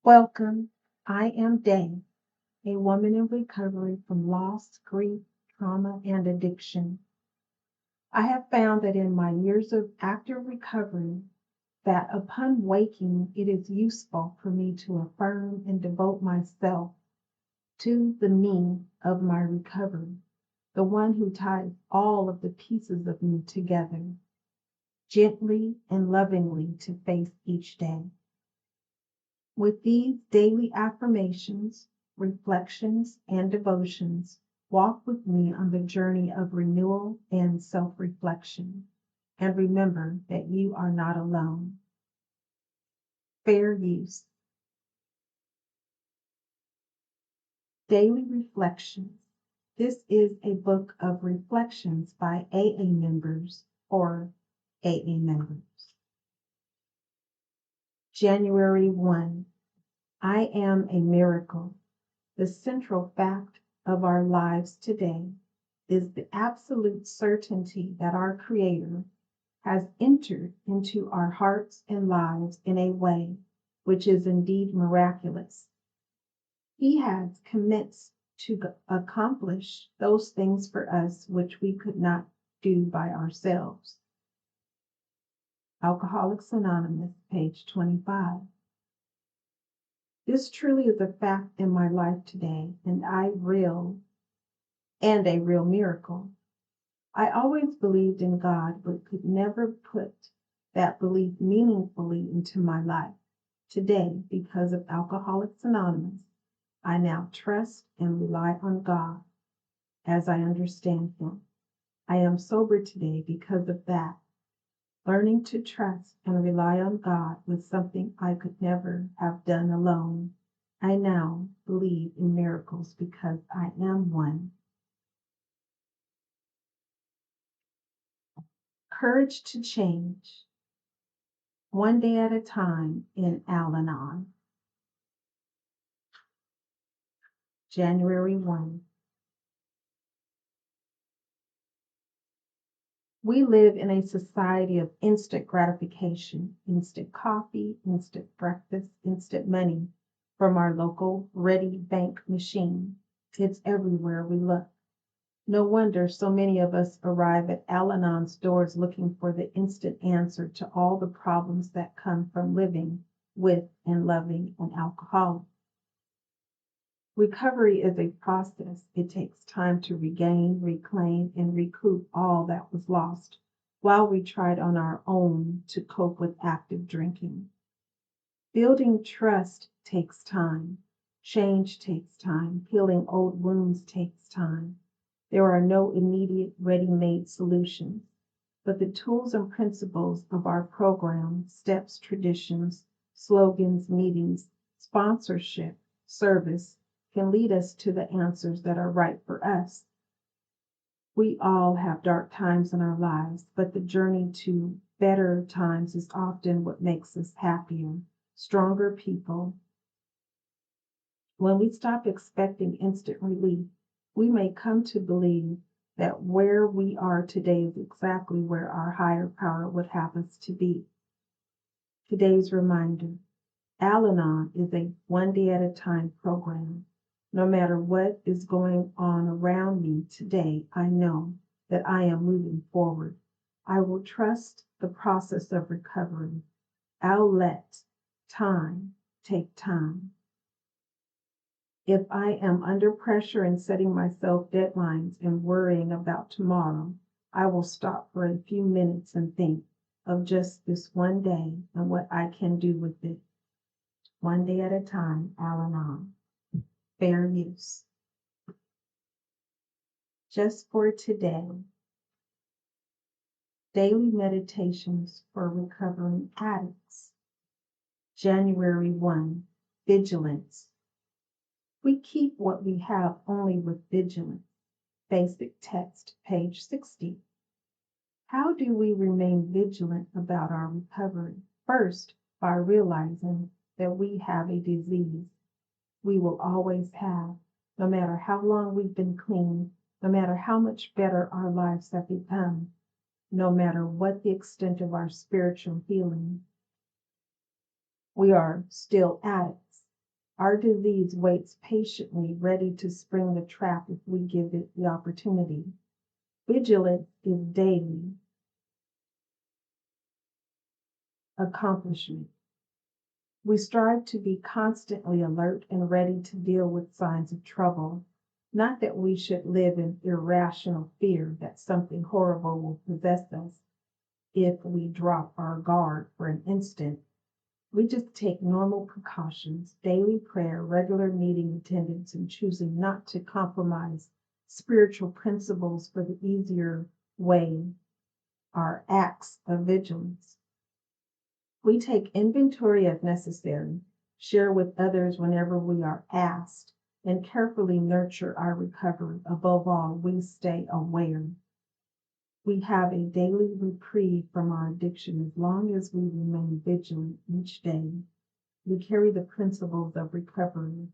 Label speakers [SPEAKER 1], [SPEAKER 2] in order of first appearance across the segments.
[SPEAKER 1] Welcome. I am Day, a woman in recovery from loss, grief, trauma, and addiction. I have found that in my years of active recovery, that upon waking, it is useful for me to affirm and devote myself to the me of my recovery, the one who ties all of the pieces of me together, gently and lovingly to face each day. With these daily affirmations, reflections, and devotions, walk with me on the journey of renewal and self reflection. And remember that you are not alone. Fair use. Daily Reflections. This is a book of reflections by AA members or AA members. January 1. I am a miracle. The central fact of our lives today is the absolute certainty that our Creator has entered into our hearts and lives in a way which is indeed miraculous. He has commenced to accomplish those things for us which we could not do by ourselves. Alcoholics Anonymous, page 25. This truly is a fact in my life today, and a real miracle. I always believed in God, but could never put that belief meaningfully into my life. Today, because of Alcoholics Anonymous, I now trust and rely on God as I understand Him. I am sober today because of that. Learning to trust and rely on God was something I could never have done alone. I now believe in miracles because I am one. Courage to change. One day at a time in Al Anon. January 1. We live in a society of instant gratification, instant coffee, instant breakfast, instant money from our local ready bank machine. It's everywhere we look. No wonder so many of us arrive at Al Anon's doors looking for the instant answer to all the problems that come from living with and loving an alcoholic. Recovery is a process. It takes time to regain, reclaim, and recoup all that was lost while we tried on our own to cope with active drinking. Building trust takes time. Change takes time. Healing old wounds takes time. There are no immediate ready-made solutions, but the tools and principles of our program, steps, traditions, slogans, meetings, sponsorship, service, can lead us to the answers that are right for us. We all have dark times in our lives, but the journey to better times is often what makes us happier, stronger people. When we stop expecting instant relief, we may come to believe that where we are today is exactly where our higher power would have us to be. Today's reminder: Al Anon is a one day at a time program. No matter what is going on around me today, I know that I am moving forward. I will trust the process of recovery. I'll let time take time. If I am under pressure and setting myself deadlines and worrying about tomorrow, I will stop for a few minutes and think of just this one day and what I can do with it. One day at a time, Al Anon. Fair use. Just for today, daily meditations for recovering addicts. January 1, vigilance. We keep what we have only with vigilance. Basic text, page 60. How do we remain vigilant about our recovery? First, by realizing that we have a disease we will always have, no matter how long we've been clean, no matter how much better our lives have become, no matter what the extent of our spiritual healing. We are still addicts. Our disease waits patiently, ready to spring the trap if we give it the opportunity. Vigilance is daily accomplishment. We strive to be constantly alert and ready to deal with signs of trouble. Not that we should live in irrational fear that something horrible will possess us if we drop our guard for an instant. We just take normal precautions, daily prayer, regular meeting attendance, and choosing not to compromise spiritual principles for the easier way are acts of vigilance. We take inventory as necessary, share with others whenever we are asked, and carefully nurture our recovery. Above all, we stay aware. We have a daily reprieve from our addiction as long as we remain vigilant each day. We carry the principles of recovery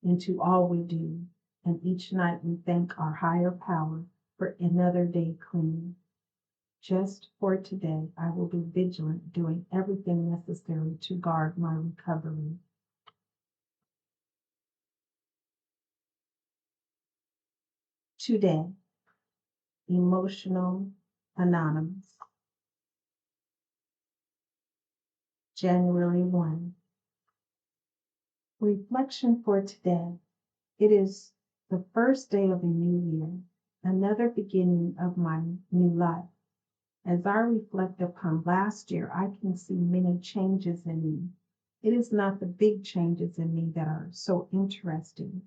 [SPEAKER 1] into all we do, and each night we thank our higher power for another day clean. Just for today, I will be vigilant, doing everything necessary to guard my recovery. Today, Emotional Anonymous, January 1. Reflection for today. It is the first day of a new year, another beginning of my new life. As I reflect upon last year, I can see many changes in me. It is not the big changes in me that are so interesting.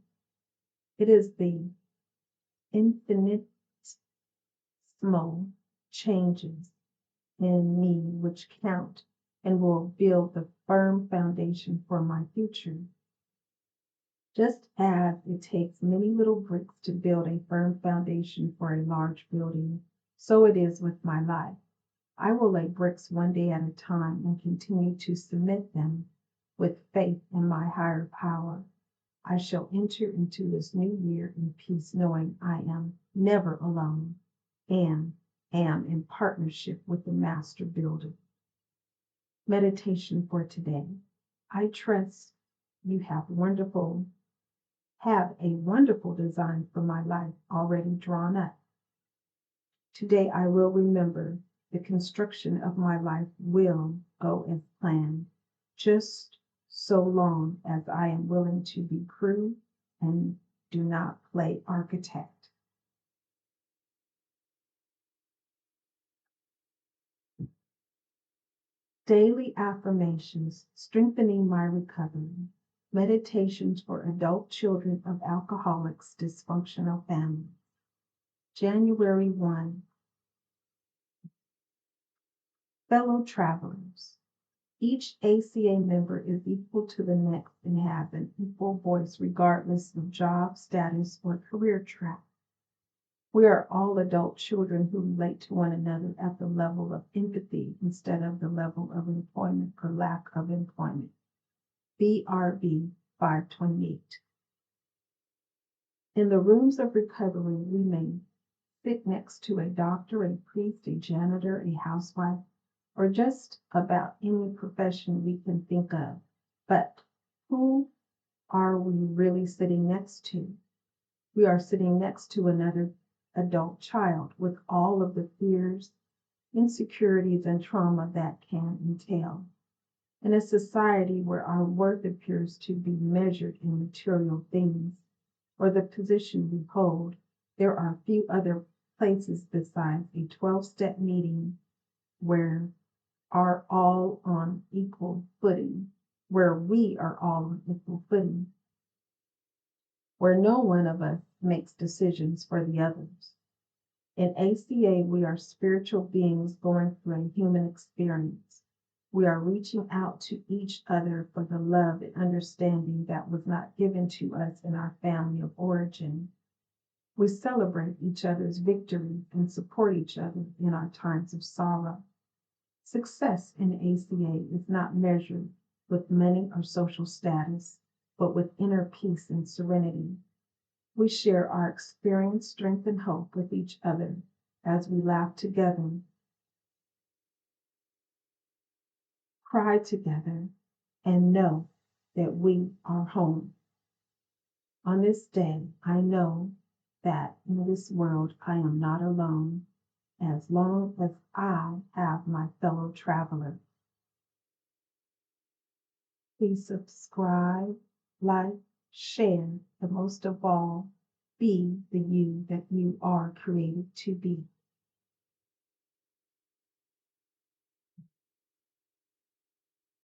[SPEAKER 1] It is the infinitesimal changes in me which count and will build the firm foundation for my future. Just as it takes many little bricks to build a firm foundation for a large building, so it is with my life. I will lay bricks one day at a time and continue to cement them with faith in my higher power. I shall enter into this new year in peace, knowing I am never alone and am in partnership with the Master Builder. Meditation for today. I trust you have a wonderful design for my life already drawn up. Today I will remember the construction of my life will go as planned, just so long as I am willing to be crew and do not play architect. Daily affirmations strengthening my recovery. Meditations for adult children of alcoholics, dysfunctional families. January 1. Fellow travelers. Each ACA member is equal to the next and has an equal voice regardless of job status or career track. We are all adult children who relate to one another at the level of empathy instead of the level of employment or lack of employment. BRB 528. In the rooms of recovery, we may sit next to a doctor, a priest, a janitor, a housewife, or just about any profession we can think of. But who are we really sitting next to? We are sitting next to another adult child with all of the fears, insecurities, and trauma that can entail. In a society where our worth appears to be measured in material things or the position we hold, there are few other places besides a 12-step meeting where are all on equal footing, where we are all on equal footing, where no one of us makes decisions for the others. In ACA, we are spiritual beings going through a human experience. We are reaching out to each other for the love and understanding that was not given to us in our family of origin. We celebrate each other's victories and support each other in our times of sorrow. Success in ACA is not measured with money or social status, but with inner peace and serenity. We share our experience, strength, and hope with each other as we laugh together, cry together, and know that we are home. On this day, I know that in this world I am not alone as long as I have my fellow traveler. Please subscribe, like, share, and most of all, be the you that you are created to be.